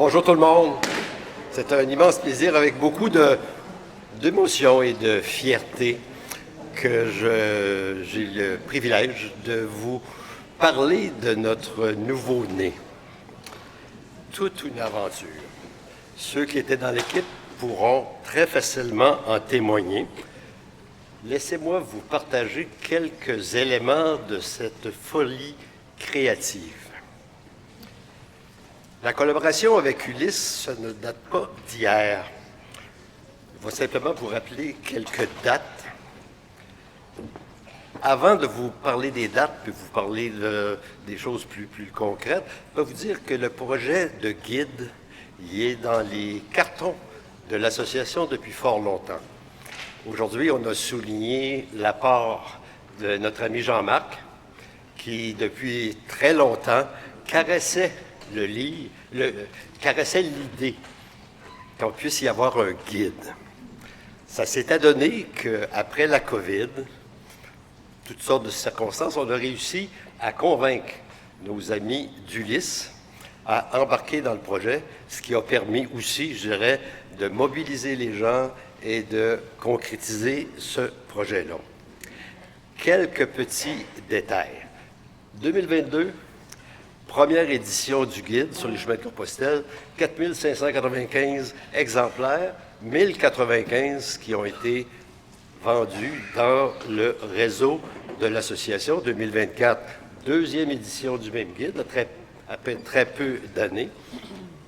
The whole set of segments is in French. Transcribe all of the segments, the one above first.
Bonjour tout le monde. C'est un immense plaisir avec beaucoup d'émotion et de fierté que j'ai le privilège de vous parler de notre nouveau-né. Toute une aventure. Ceux qui étaient dans l'équipe pourront très facilement en témoigner. Laissez-moi vous partager quelques éléments de cette folie créative. La collaboration avec Ulysse, ça ne date pas d'hier. Je vais simplement vous rappeler quelques dates. Avant de vous parler des dates, puis vous parler des choses plus concrètes, je peux vous dire que le projet de guide, il est dans les cartons de l'association depuis fort longtemps. Aujourd'hui, on a souligné l'apport de notre ami Jean-Marc, qui, depuis très longtemps, caressait caressait l'idée qu'on puisse y avoir un guide. Ça s'est adonné qu'après la COVID, toutes sortes de circonstances, on a réussi à convaincre nos amis d'Ulysse à embarquer dans le projet, ce qui a permis aussi, je dirais, de mobiliser les gens et de concrétiser ce projet-là. Quelques petits détails. 2022, première édition du guide sur les chemins de Compostelle, 4595 exemplaires, 1095 qui ont été vendus dans le réseau de l'association. 2024, deuxième édition du même guide, après très peu d'années,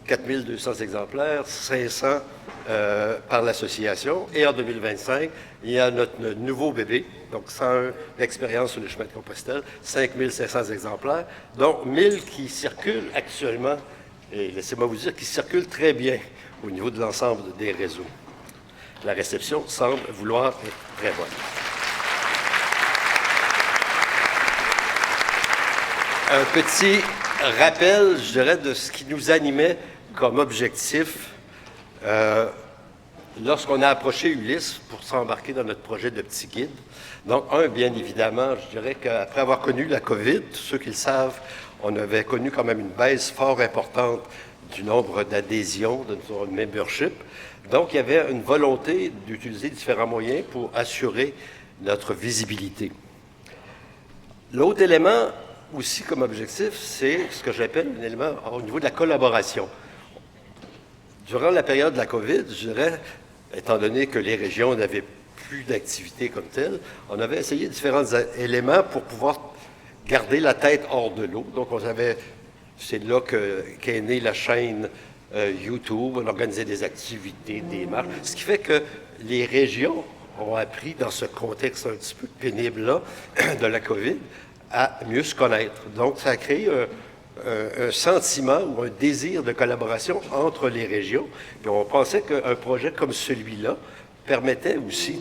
4200 exemplaires, 500 par l'association. Et en 2025, il y a notre nouveau bébé, donc 101 expériences sur le chemin de Compostelle, 5500 exemplaires, dont 1000 qui circulent actuellement, et laissez-moi vous dire qu'ils circulent très bien au niveau de l'ensemble des réseaux. La réception semble vouloir être très bonne. Un petit rappel, je dirais, de ce qui nous animait comme objectif lorsqu'on a approché Ulysse pour s'embarquer dans notre projet de petit guide. Donc, bien évidemment, je dirais qu'après avoir connu la COVID, tous ceux qui le savent, on avait connu quand même une baisse fort importante du nombre d'adhésions de notre membership. Donc, il y avait une volonté d'utiliser différents moyens pour assurer notre visibilité. L'autre élément aussi comme objectif, c'est ce que j'appelle un élément au niveau de la collaboration. Durant la période de la COVID, je dirais, étant donné que les régions n'avaient plus d'activité comme telle, on avait essayé différents éléments pour pouvoir garder la tête hors de l'eau. Donc, c'est là qu'est née la chaîne YouTube. On organisait des activités, des marches, ce qui fait que les régions ont appris, dans ce contexte un petit peu pénible-là de la COVID, à mieux se connaître. Donc, ça a créé un sentiment ou un désir de collaboration entre les régions. Puis on pensait qu'un projet comme celui-là permettait aussi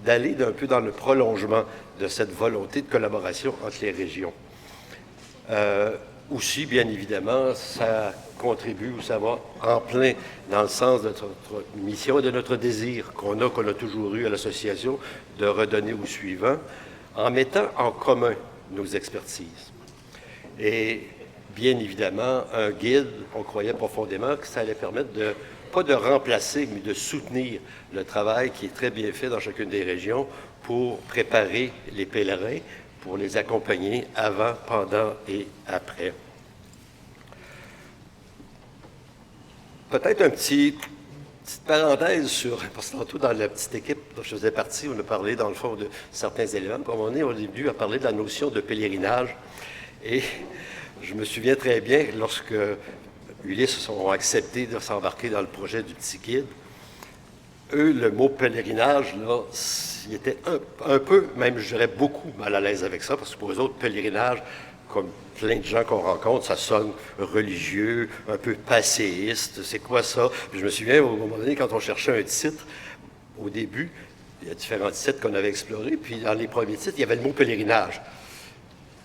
d'aller un peu dans le prolongement de cette volonté de collaboration entre les régions. Aussi, bien évidemment, ça contribue ou ça va en plein dans le sens de notre mission et de notre désir qu'on a toujours eu à l'association de redonner au suivant en mettant en commun nos expertises. Et bien évidemment, un guide, on croyait profondément que ça allait permettre pas de remplacer, mais de soutenir le travail qui est très bien fait dans chacune des régions pour préparer les pèlerins, pour les accompagner avant, pendant et après. Peut-être petite parenthèse parce que tantôt dans la petite équipe dont je faisais partie, on a parlé dans le fond de certains éléments. Comme on est au début à parler de la notion de pèlerinage. Et je me souviens très bien, lorsque Ulysse ont accepté de s'embarquer dans le projet du petit guide, eux, le mot pèlerinage, là, ils étaient un peu, même je dirais beaucoup mal à l'aise avec ça, parce que pour eux autres, pèlerinage, comme plein de gens qu'on rencontre, ça sonne religieux, un peu passéiste, c'est quoi ça? Puis je me souviens, au moment donné, quand on cherchait un titre, au début, il y a différents titres qu'on avait explorés, puis dans les premiers titres, il y avait le mot pèlerinage.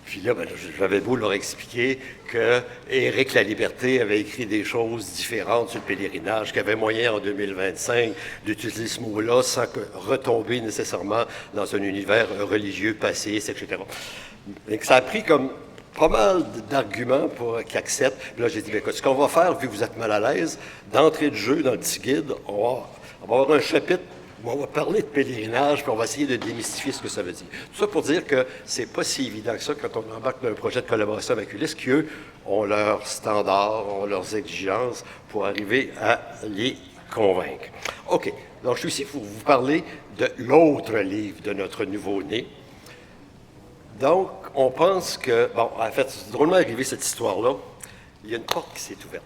Puis là, j'avais beau leur expliquer que Éric Laliberté avait écrit des choses différentes sur le pèlerinage, qu'il y avait moyen en 2025 d'utiliser ce mot-là sans retomber nécessairement dans un univers religieux, passéiste, etc. Et que ça a pris comme pas mal d'arguments pour qu'ils acceptent. Puis là, j'ai dit, bien, écoute, ce qu'on va faire, vu que vous êtes mal à l'aise, d'entrée de jeu dans le petit guide, on va avoir un chapitre où on va parler de pèlerinage, puis on va essayer de démystifier ce que ça veut dire. Tout ça pour dire que c'est pas si évident que ça quand on embarque dans un projet de collaboration avec Ulysse, qu'eux ont leurs standards, ont leurs exigences pour arriver à les convaincre. OK. Donc, je suis ici pour vous parler de l'autre livre de notre nouveau-né. Donc, on pense que, bon, en fait, c'est drôlement arrivé cette histoire-là. Il y a une porte qui s'est ouverte.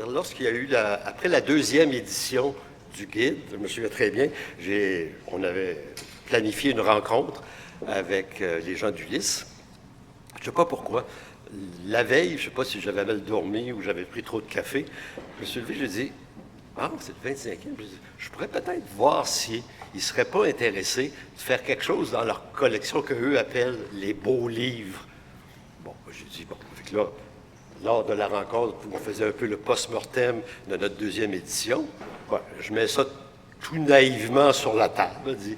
Lorsqu'il y a eu, après la deuxième édition du guide, je me souviens très bien, on avait planifié une rencontre avec les gens d'Ulysse. Je ne sais pas pourquoi. La veille, je ne sais pas si j'avais mal dormi ou j'avais pris trop de café, je me suis levé, j'ai dit, ah, c'est le 25e. Je pourrais peut-être voir s'ils ne seraient pas intéressés de faire quelque chose dans leur collection qu'eux appellent les beaux livres. Bon, j'ai dit, bon, fait que là, lors de la rencontre où on faisait un peu le post-mortem de notre deuxième édition, ouais, je mets ça tout naïvement sur la table. Je dis,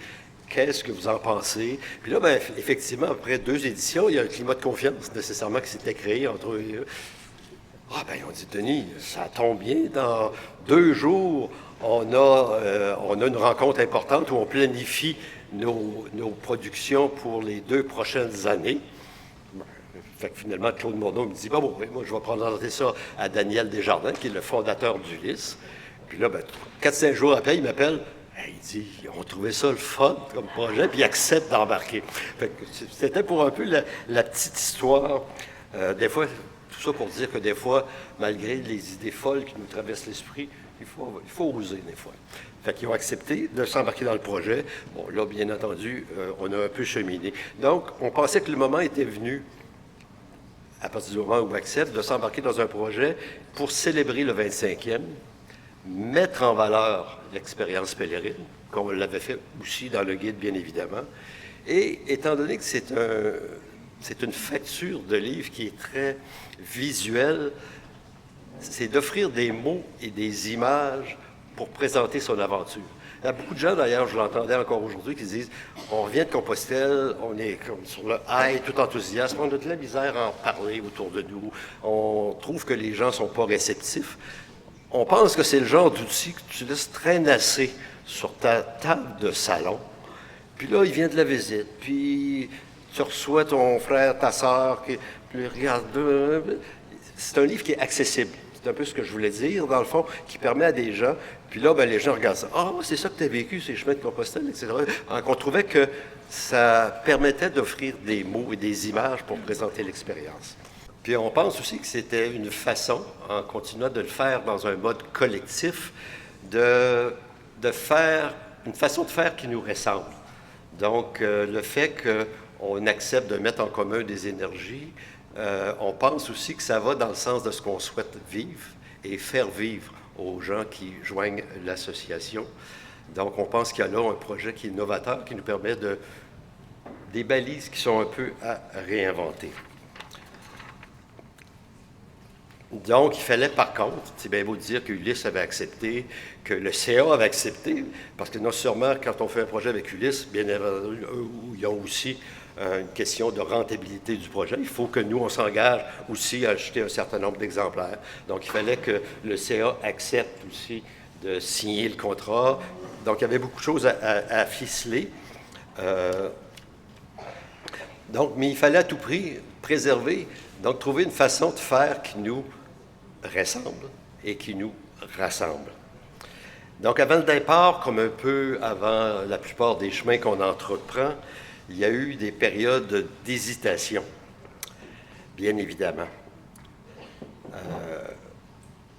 qu'est-ce que vous en pensez? Puis là, ben, effectivement, après 2 éditions, il y a un climat de confiance nécessairement qui s'était créé entre eux et eux. Ah, ben, on dit, Denis, ça tombe bien. Dans 2 jours, on a une rencontre importante où on planifie nos productions pour les 2 prochaines années. Fait que finalement, Claude Morneau me dit, bon, moi, je vais présenter ça à Daniel Desjardins, qui est le fondateur d'Ulysse. Puis là, ben, 4-5 jours après, il m'appelle. Il dit, on trouvait ça le fun comme projet, puis il accepte d'embarquer. Fait que c'était pour un peu la petite histoire. Des fois, tout ça pour dire que des fois, malgré les idées folles qui nous traversent l'esprit, il faut oser des fois. Fait qu'ils ont accepté de s'embarquer dans le projet. Bon, là, bien entendu, on a un peu cheminé. Donc, on pensait que le moment était venu, à partir du moment où on accepte, de s'embarquer dans un projet pour célébrer le 25e, mettre en valeur l'expérience pèlerine, comme on l'avait fait aussi dans le guide, bien évidemment. Et étant donné que c'est une facture de livre qui est très visuelle, c'est d'offrir des mots et des images pour présenter son aventure. Il y a beaucoup de gens, d'ailleurs, je l'entendais encore aujourd'hui, qui disent « On revient de Compostelle, on est comme sur le high, tout enthousiaste, on a de la misère à en parler autour de nous, on trouve que les gens ne sont pas réceptifs. » On pense que c'est le genre d'outil que tu laisses traînasser sur ta table de salon. Puis là, il vient de la visite, puis tu reçois ton frère, ta sœur, puis regarde. C'est un livre qui est accessible. C'est un peu ce que je voulais dire, dans le fond, qui permet à des gens. Puis là, ben, les gens regardent ça. Ah, c'est ça que tu as vécu, ces chemins de Compostelle, etc. Donc, on trouvait que ça permettait d'offrir des mots et des images pour présenter l'expérience. Puis on pense aussi que c'était une façon, en continuant de le faire dans un mode collectif, de faire une façon de faire qui nous ressemble. Donc, le fait qu'on accepte de mettre en commun des énergies, on pense aussi que ça va dans le sens de ce qu'on souhaite vivre et faire vivre aux gens qui joignent l'association. Donc, on pense qu'il y a là un projet qui est novateur, qui nous permet des balises qui sont un peu à réinventer. Donc, il fallait par contre, c'est bien beau de dire qu'Ulysse avait accepté, que le CA avait accepté, parce que non seulement quand on fait un projet avec Ulysse, bien entendu, il y a aussi une question de rentabilité du projet. Il faut que nous, on s'engage aussi à acheter un certain nombre d'exemplaires. Donc, il fallait que le CA accepte aussi de signer le contrat. Donc, il y avait beaucoup de choses à ficeler. Donc, mais il fallait à tout prix préserver, donc trouver une façon de faire qui nous ressemble et qui nous rassemble. Donc, avant le départ, comme un peu avant la plupart des chemins qu'on entreprend, il y a eu des périodes d'hésitation, bien évidemment.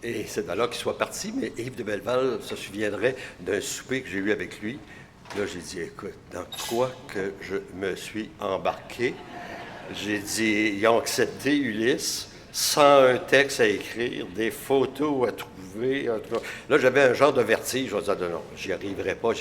Et c'est de là qu'il soit parti, mais Yves de Belleval se souviendrait d'un souper que j'ai eu avec lui. Là, j'ai dit, écoute, dans quoi que je me suis embarqué? J'ai dit, ils ont accepté Ulysse, sans un texte à écrire, des photos à trouver. Là, j'avais un genre de vertige. Je me disais, non, j'y arriverai pas.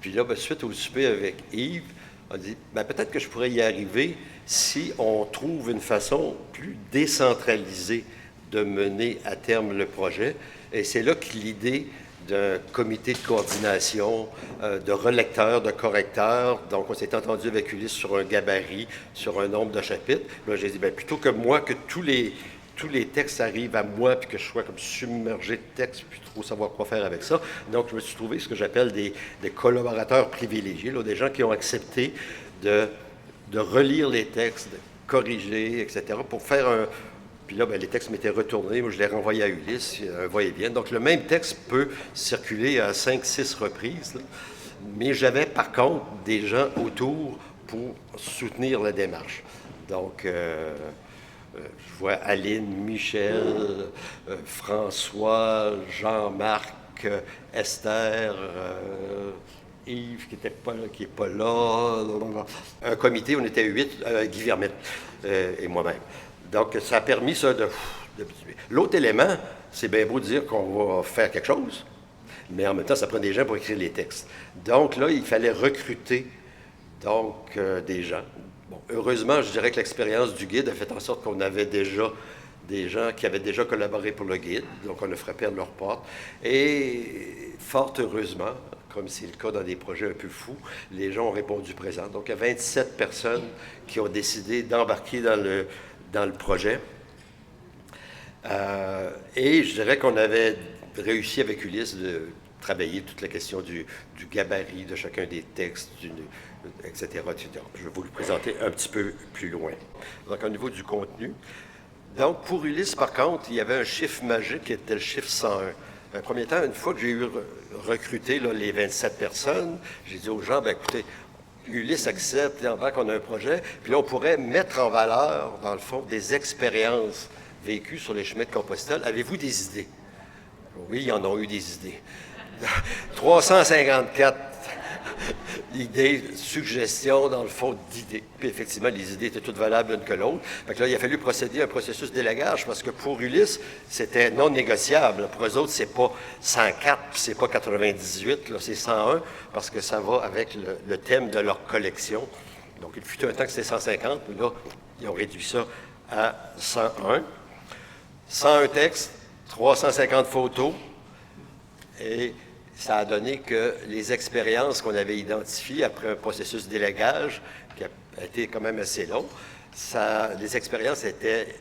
Puis là, suite au souper avec Yves, on a dit, peut-être que je pourrais y arriver si on trouve une façon plus décentralisée de mener à terme le projet. Et c'est là que l'idée d'un comité de coordination, de relecteurs, de correcteurs. Donc, on s'est entendu avec Ulysse sur un gabarit, sur un nombre de chapitres. Là, j'ai dit, bien, plutôt que moi, que tous les textes arrivent à moi, puis que je sois comme submergé de textes, puis trop savoir quoi faire avec ça. Donc, je me suis trouvé ce que j'appelle des collaborateurs privilégiés, là, des gens qui ont accepté de relire les textes, de corriger, etc., pour faire un... Puis là, ben, les textes m'étaient retournés, moi je les renvoyais à Ulysse, va-et-vient. Donc, le même texte peut circuler à 5-6 reprises, là. Mais j'avais, par contre, des gens autour pour soutenir la démarche. Donc, je vois Aline, Michel, François, Jean-Marc, Esther, Yves qui n'est pas là, qui n'est pas là. Un comité, on était 8, Guy Vermette et moi-même. Donc, ça a permis ça de... L'autre élément, c'est bien beau de dire qu'on va faire quelque chose, mais en même temps, ça prend des gens pour écrire les textes. Donc là, il fallait recruter des gens. Bon, heureusement, je dirais que l'expérience du guide a fait en sorte qu'on avait déjà des gens qui avaient déjà collaboré pour le guide, donc on a frappé à leur porte. Et fort heureusement, comme c'est le cas dans des projets un peu fous, les gens ont répondu présent. Donc il y a 27 personnes qui ont décidé d'embarquer dans le projet. Et je dirais qu'on avait réussi avec Ulysse de travailler toute la question du gabarit de chacun des textes, etc., etc. Je vais vous le présenter un petit peu plus loin. Donc, au niveau du contenu. Donc, pour Ulysse, par contre, il y avait un chiffre magique qui était le chiffre 101. Un premier temps, une fois que j'ai eu recruté là, les 27 personnes, j'ai dit aux gens, bien, écoutez, Ulysse accepte, en tant qu'on a un projet, puis là, on pourrait mettre en valeur, dans le fond, des expériences vécues sur les chemins de Compostelle. Avez-vous des idées? Oui, ils en ont eu des idées. 354 idées, suggestions, dans le fond, d'idées. Puis effectivement, les idées étaient toutes valables l'une que l'autre. Fait que là, il a fallu procéder à un processus d'élagage parce que pour Ulysse, c'était non négociable. Pour eux autres, c'est pas 104, puis c'est pas 98, là, c'est 101 parce que ça va avec le thème de leur collection. Donc, il fut un temps que c'était 150, mais là, ils ont réduit ça à 101. 101 textes, 350 photos, et ça a donné que les expériences qu'on avait identifiées après un processus d'élagage, qui a été quand même assez long, les expériences étaient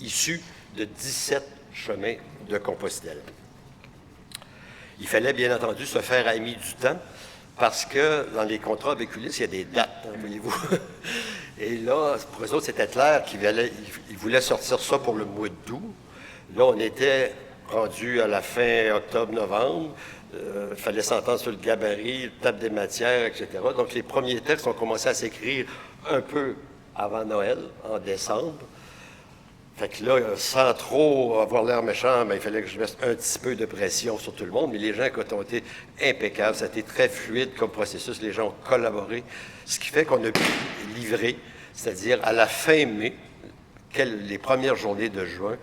issues de 17 chemins de Compostelle. Il fallait bien entendu se faire ami du temps, parce que dans les contrats avec Ulysse, il y a des dates, hein, voyez-vous. Et là, pour eux autres, c'était clair qu'ils voulaient sortir ça pour le mois d'août. Là, on était rendu à la fin octobre-novembre. Il fallait s'entendre sur le gabarit, le table des matières, etc. Donc, les premiers textes ont commencé à s'écrire un peu avant Noël, en décembre. Fait que là, sans trop avoir l'air méchant, il fallait que je mette un petit peu de pression sur tout le monde. Mais les gens ont été impeccables. Ça a été très fluide comme processus. Les gens ont collaboré. Ce qui fait qu'on a pu livrer, c'est-à-dire à la fin mai, les premières journées de juin,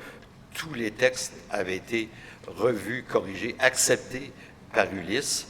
tous les textes avaient été revus, corrigés, acceptés par Ulysse,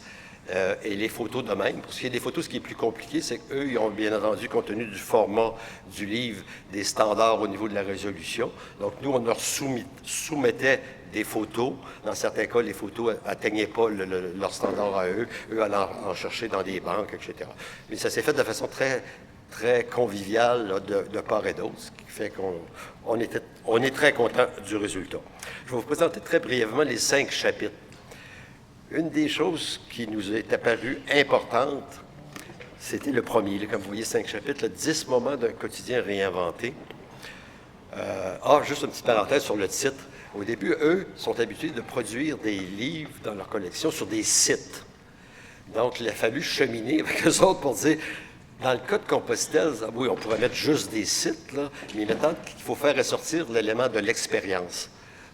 et les photos de même. Pour ce qui est des photos, ce qui est plus compliqué, c'est qu'eux, ils ont bien entendu, compte tenu du format du livre, des standards au niveau de la résolution. Donc, nous, on leur soumettait des photos. Dans certains cas, les photos n'atteignaient pas leur standard à eux. Eux allaient en chercher dans des banques, etc. Mais ça s'est fait de façon très, très conviviale là, de part et d'autre, ce qui fait qu'on est très content du résultat. Je vais vous présenter très brièvement les 5 chapitres. Une des choses qui nous est apparue importante, c'était le premier, là, comme vous voyez, 5 chapitres, 10 moments d'un quotidien réinventé. Juste une petite parenthèse sur le titre. Au début, eux sont habitués de produire des livres dans leur collection sur des sites. Donc, il a fallu cheminer avec eux autres pour dire, dans le cas de Compostelle, oui, on pourrait mettre juste des sites, là, mais maintenant, il faut faire ressortir l'élément de l'expérience.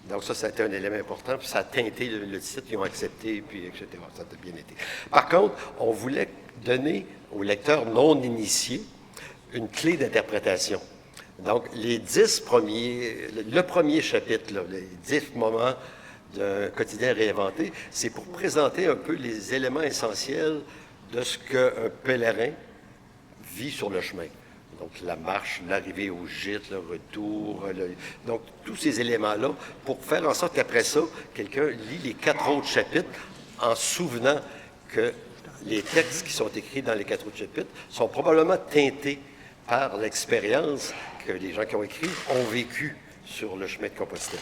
Donc ça a été un élément important, puis ça a teinté le titre, ils ont accepté, puis etc. Ça a bien été. Par contre, on voulait donner aux lecteurs non initiés une clé d'interprétation. Donc, le premier chapitre, là, les 10 moments d'un quotidien réinventé, c'est pour présenter un peu les éléments essentiels de ce qu'un pèlerin vit sur le chemin. Donc, la marche, l'arrivée au gîte, le retour, donc tous ces éléments-là, pour faire en sorte qu'après ça, quelqu'un lit les 4 autres chapitres en souvenant que les textes qui sont écrits dans les 4 autres chapitres sont probablement teintés par l'expérience que les gens qui ont écrit ont vécue sur le chemin de Compostelle.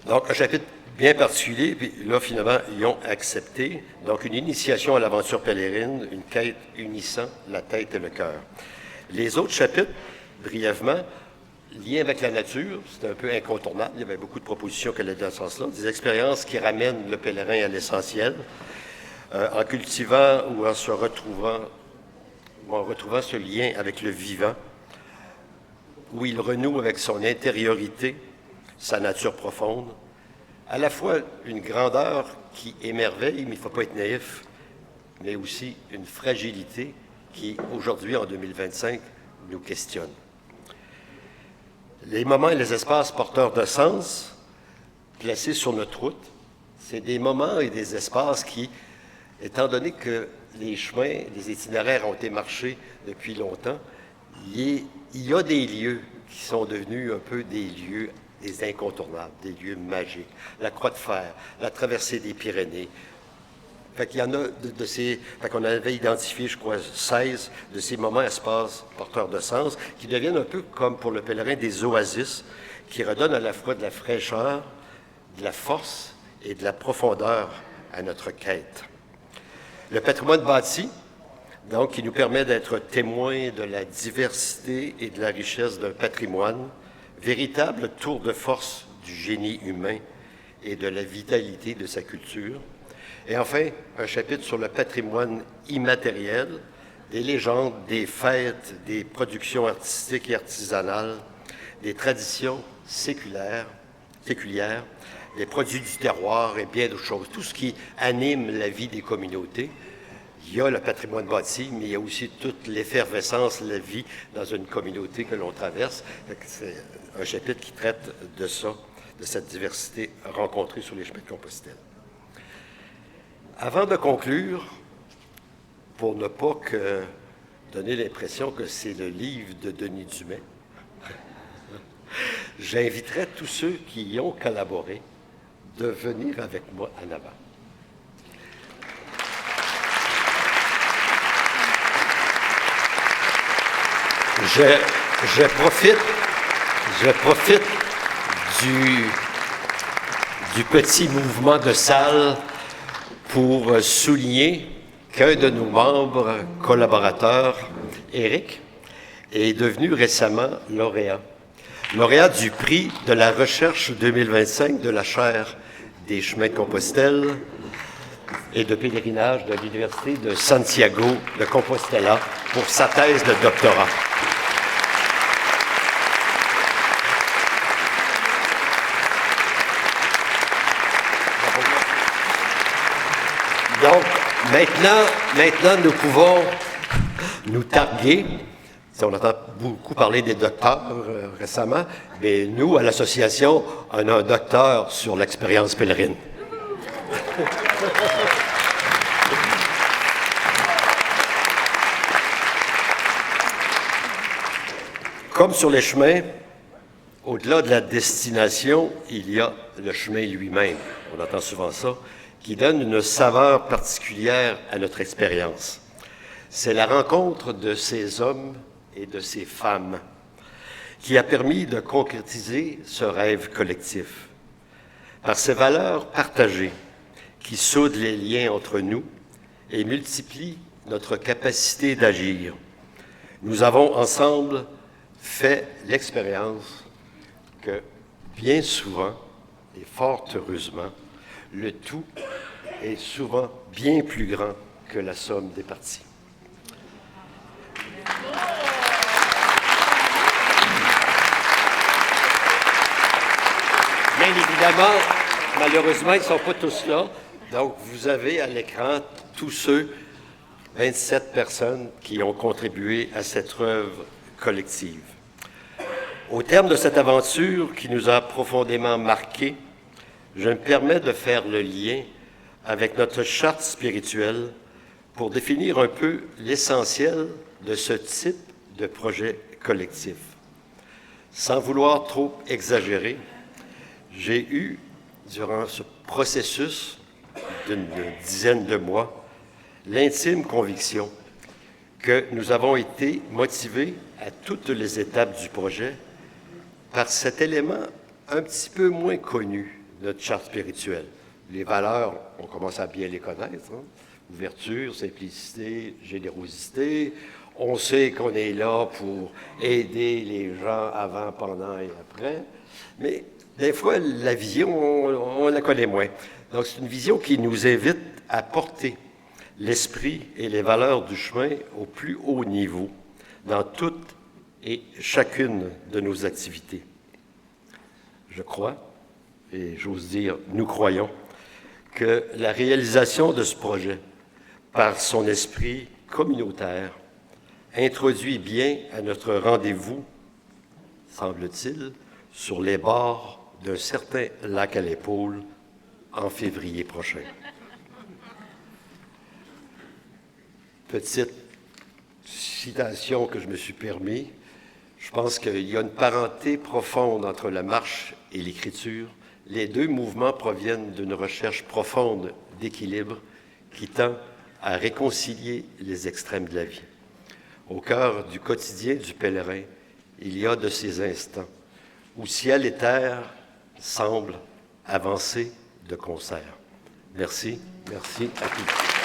Donc, un chapitre bien particulier, puis là, finalement, ils ont accepté. Donc, une initiation à l'aventure pèlerine, une quête unissant la tête et le cœur. Les autres chapitres, brièvement, liés avec la nature, c'était un peu incontournable. Il y avait beaucoup de propositions qui allaient dans ce sens-là. Des expériences qui ramènent le pèlerin à l'essentiel, en cultivant ou en se retrouvant, ou en retrouvant ce lien avec le vivant, où il renoue avec son intériorité, sa nature profonde, à la fois une grandeur qui émerveille, mais il ne faut pas être naïf, mais aussi une fragilité qui, aujourd'hui, en 2025, nous questionne. Les moments et les espaces porteurs de sens, placés sur notre route, c'est des moments et des espaces qui, étant donné que les chemins, les itinéraires ont été marchés depuis longtemps, il y a des lieux qui sont devenus un peu des lieux, des incontournables, des lieux magiques. La Croix de Fer, la traversée des Pyrénées. Fait qu'il y en a de ces... Fait qu'on avait identifié, je crois, 16 de ces moments, espaces porteurs de sens, qui deviennent un peu comme pour le pèlerin des oasis, qui redonnent à la fois de la fraîcheur, de la force et de la profondeur à notre quête. Le patrimoine bâti, donc, qui nous permet d'être témoins de la diversité et de la richesse d'un patrimoine, véritable tour de force du génie humain et de la vitalité de sa culture. Et enfin, un chapitre sur le patrimoine immatériel, des légendes, des fêtes, des productions artistiques et artisanales, des traditions séculières, des produits du terroir et bien d'autres choses. Tout ce qui anime la vie des communautés. Il y a le patrimoine bâti, mais il y a aussi toute l'effervescence, la vie dans une communauté que l'on traverse. C'est un chapitre qui traite de ça, de cette diversité rencontrée sur les chemins de Compostelle. Avant de conclure, pour ne pas donner l'impression que c'est le livre de Denis Dumais, j'inviterai tous ceux qui y ont collaboré de venir avec moi en avant. Je profite du petit mouvement de salle pour souligner qu'un de nos membres collaborateurs, Éric, est devenu récemment lauréat. Lauréat du prix de la recherche 2025 de la chaire des chemins de Compostelle et de pèlerinage de l'Université de Santiago de Compostela pour sa thèse de doctorat. Donc, maintenant, nous pouvons nous targuer. On entend beaucoup parler des docteurs récemment, mais nous, à l'association, on a un docteur sur l'expérience pèlerine. Comme sur les chemins, au-delà de la destination, il y a le chemin lui-même. On entend souvent ça, qui donne une saveur particulière à notre expérience. C'est la rencontre de ces hommes et de ces femmes qui a permis de concrétiser ce rêve collectif. Par ces valeurs partagées qui soudent les liens entre nous et multiplient notre capacité d'agir, nous avons ensemble fait l'expérience que bien souvent, et fort heureusement, le tout est souvent bien plus grand que la somme des parties. Bien évidemment, malheureusement, ils ne sont pas tous là. Donc, vous avez à l'écran tous ceux, 27 personnes, qui ont contribué à cette œuvre collective. Au terme de cette aventure qui nous a profondément marqués, je me permets de faire le lien avec notre charte spirituelle pour définir un peu l'essentiel de ce type de projet collectif. Sans vouloir trop exagérer, j'ai eu durant ce processus d'une dizaine de mois, l'intime conviction que nous avons été motivés à toutes les étapes du projet par cet élément un petit peu moins connu, notre charte spirituelle. Les valeurs, on commence à bien les connaître, hein? Ouverture, simplicité, générosité. On sait qu'on est là pour aider les gens avant, pendant et après. Mais des fois, la vision, on la connaît moins. Donc, c'est une vision qui nous invite à porter l'esprit et les valeurs du chemin au plus haut niveau dans toutes et chacune de nos activités. Je crois, et j'ose dire, nous croyons, que la réalisation de ce projet, par son esprit communautaire, introduit bien à notre rendez-vous, semble-t-il, sur les bords d'un certain lac à l'épaule en février prochain. Petite citation que je me suis permis. Je pense qu'il y a une parenté profonde entre la marche et l'écriture. Les deux mouvements proviennent d'une recherche profonde d'équilibre qui tend à réconcilier les extrêmes de la vie. Au cœur du quotidien du pèlerin, il y a de ces instants où ciel et terre semblent avancer de concert. Merci, merci à tous.